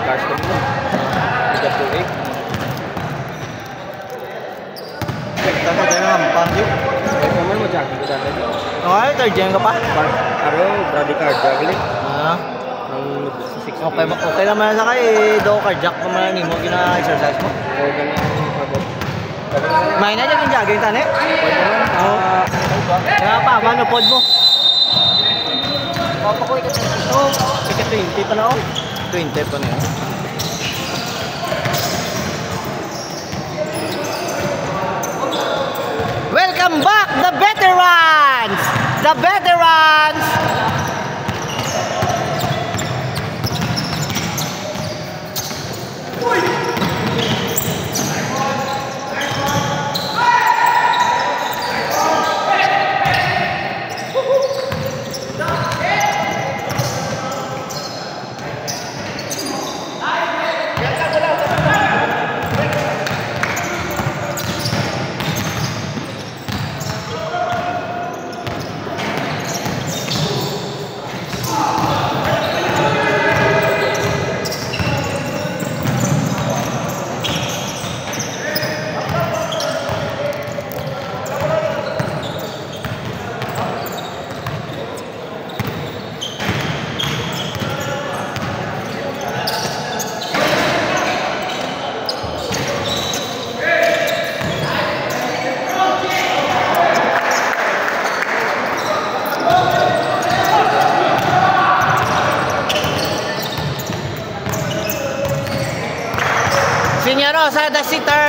cars ko mo. Bigat ko eh. Tanda tayo ng pangit. Ay, paman mo dyan. Okay, tardiyan ka pa? Aro, Brady car juggling. Ang sa 6 okay naman sa kay do cardiac pa man nimo gina-exercise mo. O, ganyan ang pagod. May na dyan yung jogging tani? Kaya pa, manupod mo. Papakoy ka tayo. Oo, sige 20 pa na ako. 20 pa na yun. Welcome back, the veterans! The veterans! Rosa, the sitter.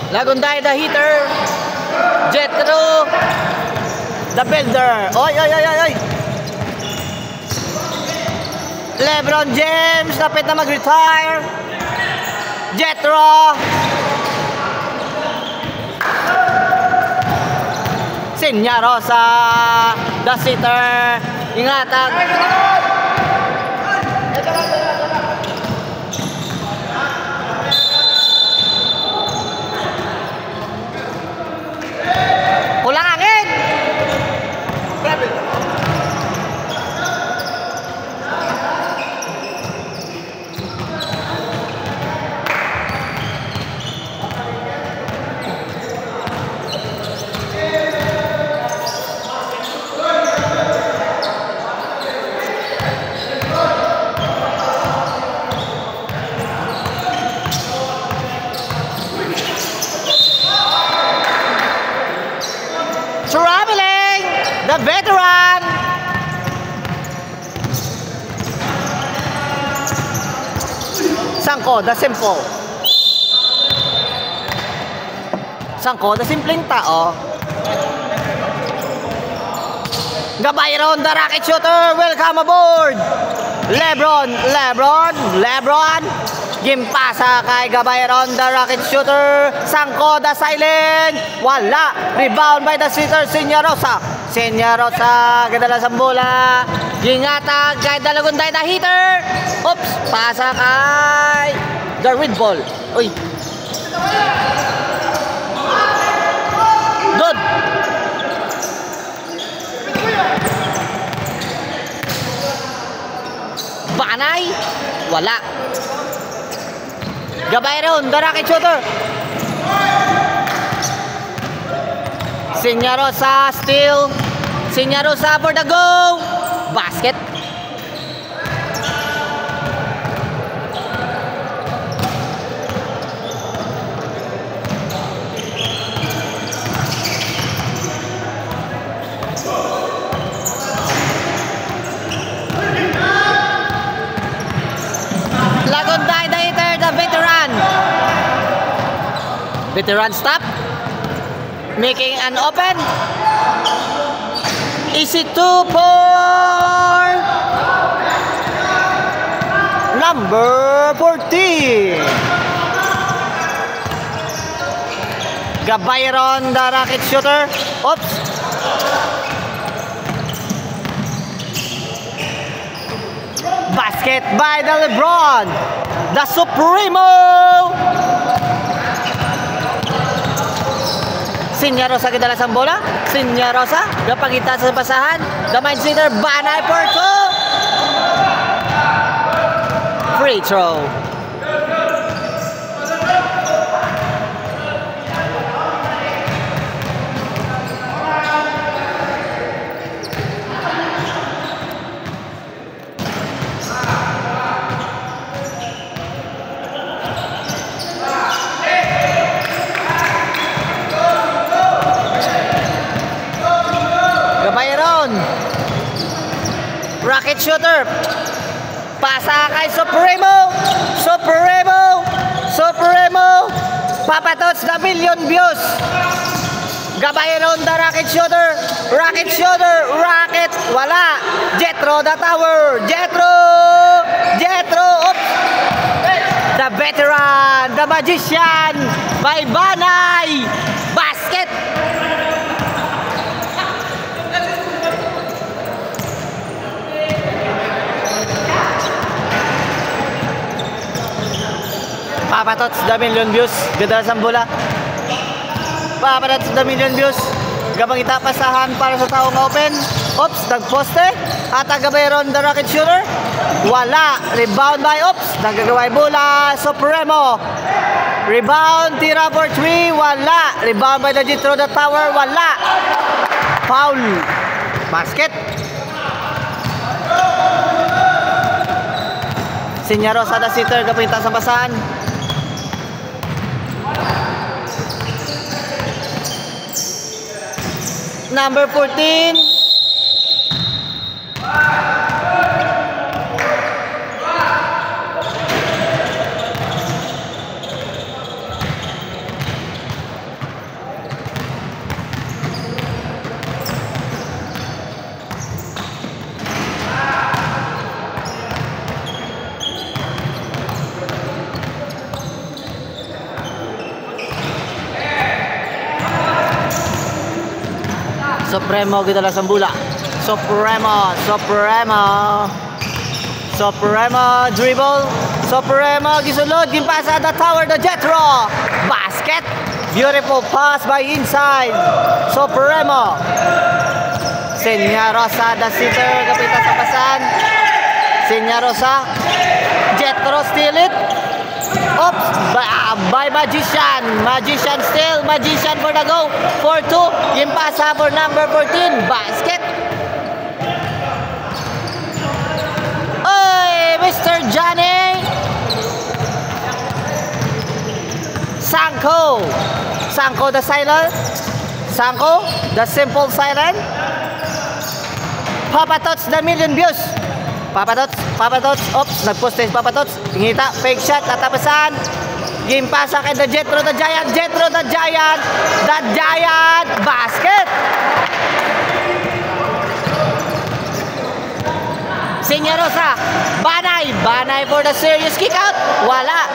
Lagunday, the hitter. Jetro, the builder. Oy, oy, oy, oy. LeBron James, lapit na mag-retire. Jetro. Sinya Rosa, the sitter. Ingatan. Kulang angin. Traveling, the veteran. Sangko, the simple. Sangko, the simpleng tao. Gabayron, the rocket shooter. Welcome aboard. Lebron. Gimpasa kay Gabayron, the rocket shooter. Sangko, the silent. Wala. Rebound by the sitter, Sinya Rosa. Ganda sa bola. Gingata kay Dalagunday, the hitter. Oops. Pasa kay Darwin ball. Uy. Good. Banay. Wala. Gabayron, the rocket shooter. Sinya Rosa still. Sinya Rosa for the go. Basket. Lagunday, the hitter, the veteran. Veteran stop. Making an open. Easy 2 for number 14. Gabayron, the rocket shooter. Oops. Basket by the LeBron, the Supremo. Sinya Rosa kidala sa bola. Sinya Rosa, napagita sa basahan. The mind center, Banay for 2. Free throw. Gabayron. Rocket shooter. Pasa kay Supremo. Papatots na million views. Gabayron the rocket shooter. Rocket. Wala. Jetro the tower. Jetro. Oops. The veteran. The magician. By Banay. Basket. Papatots the million views. Ganda sa bola. Papatots the million views. Gabang itapasahan para sa taong open. Oops, nagposte. At Gabayron the rocket shooter. Wala. Rebound by Oops. Nagagaway bola. Supremo. Rebound. Tira for 3. Wala. Rebound by the Jetro the tower. Wala. Foul. Basket. Sinyaros ada sitter. Gabang itapasahan. Number 14. Supremo kita lang sa bola. Supremo dribble. Supremo gisulod gimpasa the tower the Jetro. Basket. Beautiful pass by inside. Supremo. Senyarosa the sitter kapita sa pasan. Senyarosa. Jetro steal it. Oops, by Magician. Magician still. Magician for the go. 4-2. Yung pasa for number 14. Basket. Oy, Mr. Johnny. Sanko the silent. Sanko the simple silent. Papatots the million views. Papatots, oops, nagposte Papatots, ngita, fake shot, tatapasan, game pasa kay the Jetro the Giant, basket! Senyarosa, Banay for the serious kick out, wala!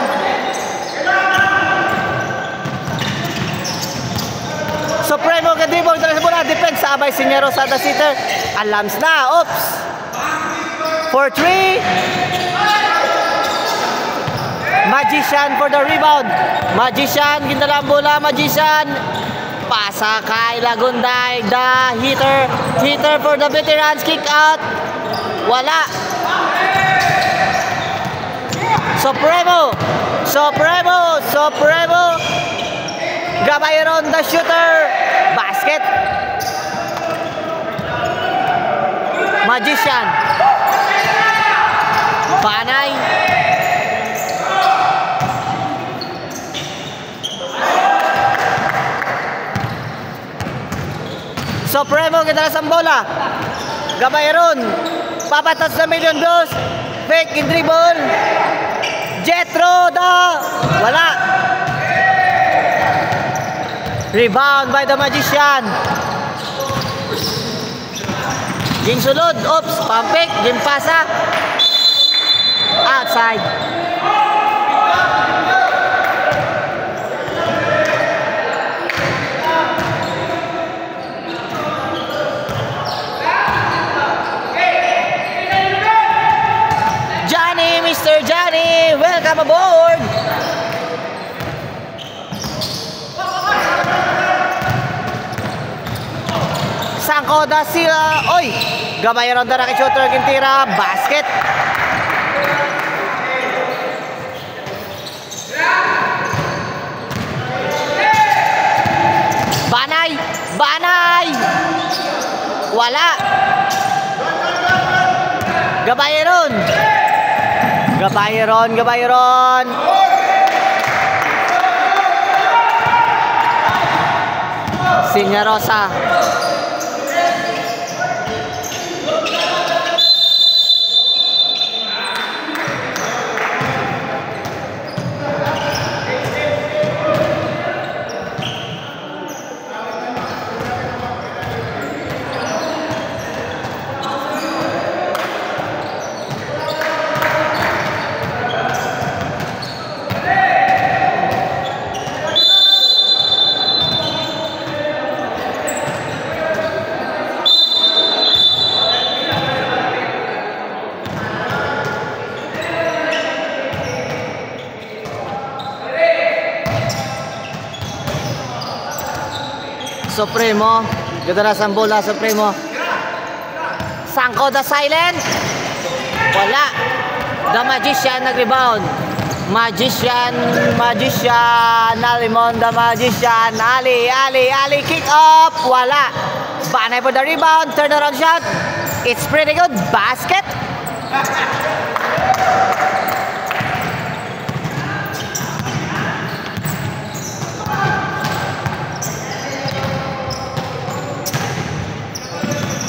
Supremo kadibong sa bola, defense abay Senyarosa the sitter, alams na, oops! For 3. Magician for the rebound. Magician, gindalang bola, Magician. Pasa kay Lagunday, the hitter for the veterans, kick out. Wala. Supremo. Gabayron the shooter. Basket. Magician. Banay. Supremo kita sa bola. Gabayron. Papatas na million dos. Fake in dribble. Jetro da. Wala. Rebound by the Magician. Ging sulod. Oops. Pampik. Ging pasa. Outside. Mr. Johnny, welcome aboard. Sanko da sila. Oy, Gabayron da rocket shooter gintira, basket. Banay! Banay! Wala! Gabayron! Gabayron! Gabayron! Sinyarosa. Supremo. Ganda na sa bola, Supremo. Sangko the silent. Wala. The Magician nag-rebound. Magician. Nalimon the Magician. Ali. Kick up. Wala. Banay for the rebound. Turnaround shot. It's pretty good. Basket.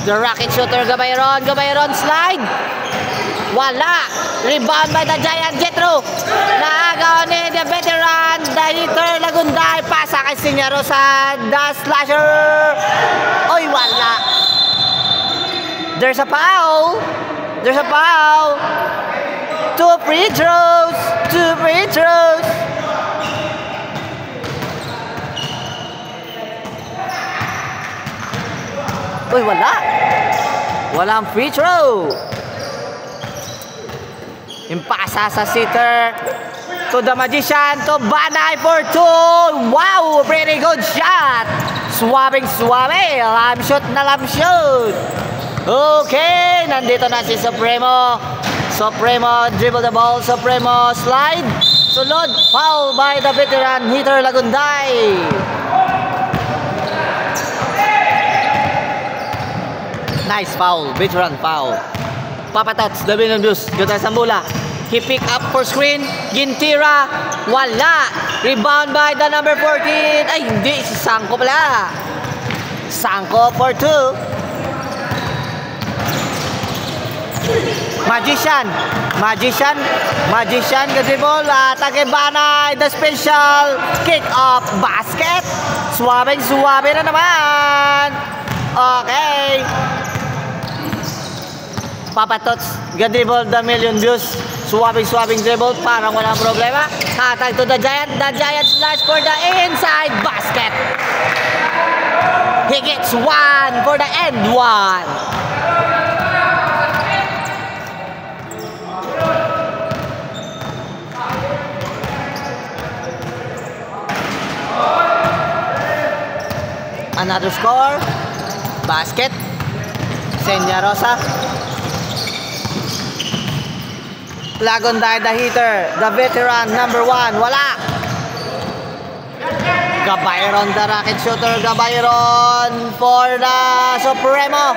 The rocket shooter, Gabayron. Gabayron slide. Wala. Rebound by the Giant Jetro. Naagaw ni the veteran. The hitter Lagunday. Pasa kay Sinyarosa. The slasher. Oy, wala. There's a foul. There's a foul. 2 free throws. 2 free throws. Uy, wala. Walang free throw. Impasa sa sitter. To the Magician. To Banay for 2. Wow, pretty good shot. Swabe. Lam shoot na lam shoot. Okay, nandito na si Supremo. Supremo dribble the ball. Supremo slide. Sulod. Foul by the veteran hitter Lagunday. Nice foul, veteran foul. Papatots, the Vinambus, ganda sa bola. He pick up for screen. Gintira, wala. Rebound by the number 14. Ay, hindi, si Sangko pala. Sangko for 2. Magician, gadribol. Atake Banay, the special kick up basket. Suwabe na naman. Okay. Papatots, gadribble the million views. Swabbing dribble, parang walang problema. Hatag to the Giant slash for the inside basket. He gets 1 for the end 1. Another score. Basket. Sinyarosa. Lagunday the hitter, the veteran number 1, wala. Gabayron the rocket shooter, Gabayron for the Supremo.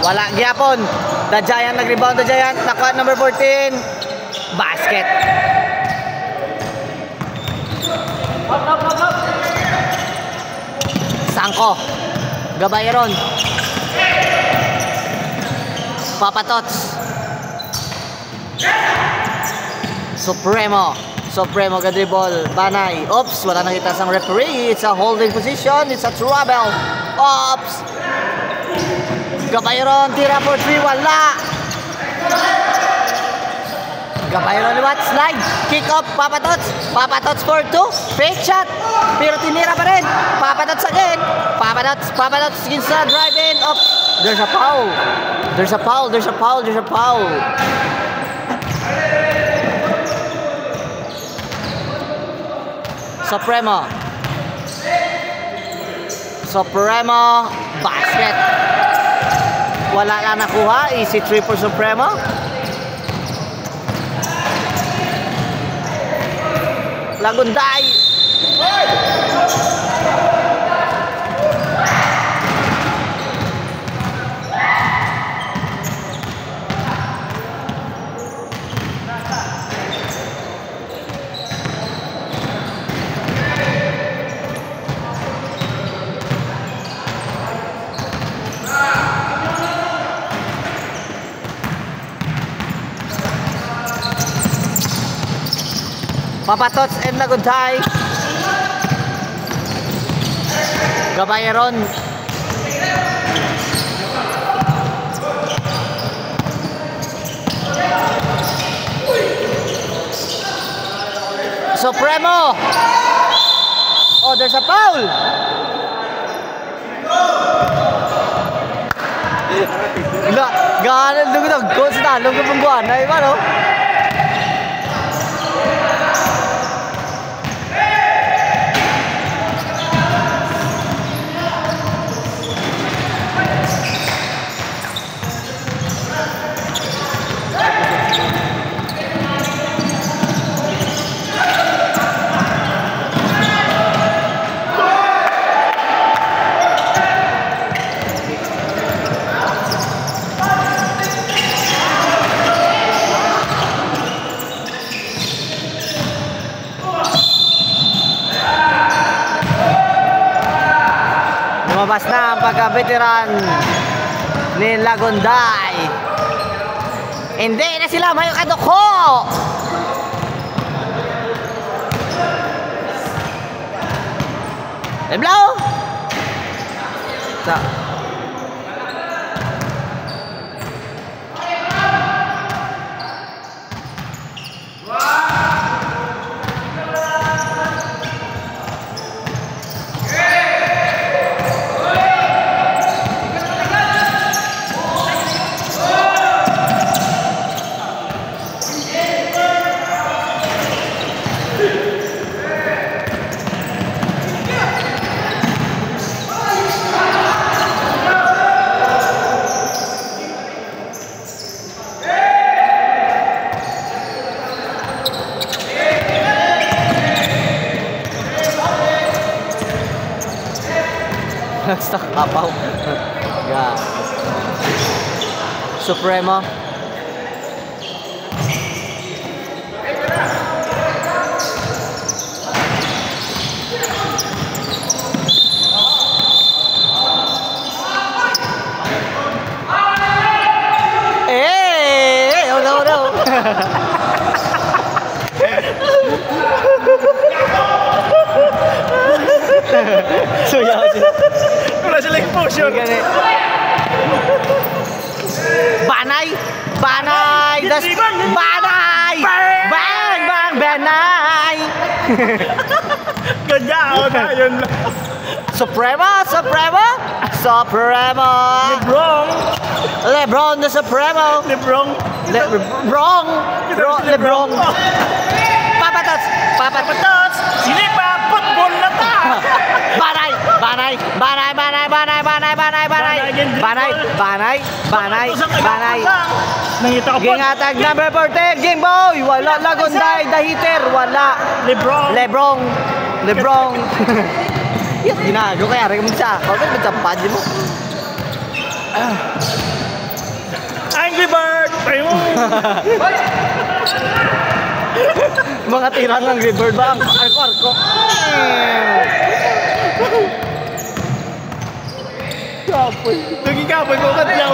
Wala gyapon. The Giant nag-rebound, the Giant nakuha number 14. Basket. Sangko. Gabayron. Papatots. Supremo gadribol. Banay. Oops, wala nakita sang referee. It's a holding position. It's a trouble. Oops. Gabayron tira for 3. Wala. Gabayron liwat, slide, kick up, Papatots for 2, fake shot, pero tinira pa rin, Papatots again, Papatots against the drive in, up, there's a foul. Supremo basket. Wala lang nakuha. Easy 3 for Supremo. Lagunday. Papatots and Lagunday. Gabayeron. Supremo. Oh, there's a foul. Ganan dugod ang goal sa talong ng pangguan. Ay ba no? Lumabas na ang pagka-veteran ni Lagunday. Hindi na sila may kaduko. Leblaw. Stuck kapaw. Yeah. Supremo. Hey, oh no. So yeah, Wala sila exposure. Banay! Banay! Banay! Bang! Bang! Banay! Ganyan na yun lang. Supremo! Supremo! Supremo! Lebron. Lebron the Supremo! Lebron. Lebron! Lebron! Papatots! Papatats. Sili pa. Football na ta. Banay! Banay! Banay! Banay! Banay! Banay! Banay! Banay! Banay! Banay! Banay! Banay! Nangita ka po. Gingatag number 14, Game Boy! Wala Lagunday, the hitter, wala. Lebron. Lebron. Lebron. Yan, ginago kaya rin mo siya. Bakit mo sampad mo? Angry Bird. Ayun. Mga tirang ng River ba? Ang arko-arko. Kapoy. Naging kapoy ko katlaw.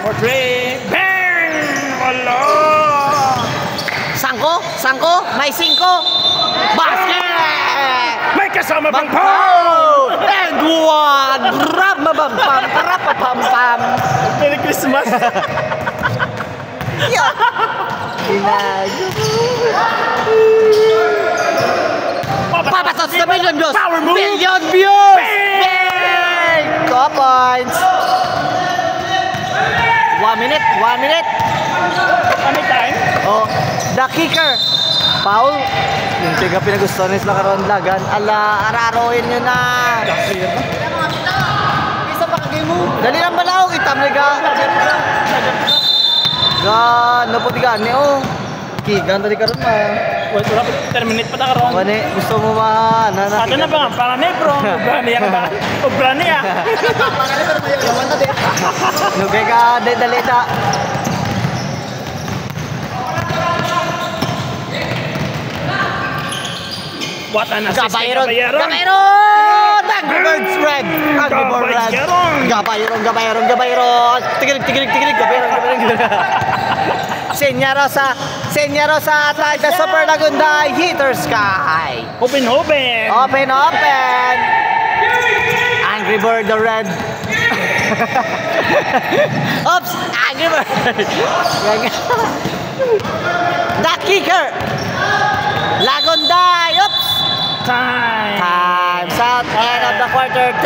Portrait. Bang! Wala! Sangko? Sangko? May 5. Basket! May kasama bang Pow! And one! Rap-mabam-pam! Rap-pam-pam! Merry Christmas! Ginago. Papatots na million views! Power move! Million views! Bang! 2 points! 1 minute! 1 minute! Ano time? Oh, the kicker! Foul. Yung tiga pinagusto ni sila karon lagan. Ala, araroin nyo na. Isa pa kagay mo. Dali lang balaw, itamay ka. Gan, napot gani oh. Kigan tadi karon ma. Wala pa terminate pa ta karon. Wani, gusto mo ma na. Ato na ba nga para na bro. Brani ya ba? O brani ya. Nugay ka dali ta. What an assist. Gabayron. Gabayron! Angry Birds Red. Angry Birds Red. Gabayron. Tigilig. Gabayron. Senya Rosa at like the Super Lagunday Heater Sky. Open. Open. Angry Bird the Red. Oops! Angry Bird. The Kicker. Lagunday. Oops! Time. Time's out. End of the quarter.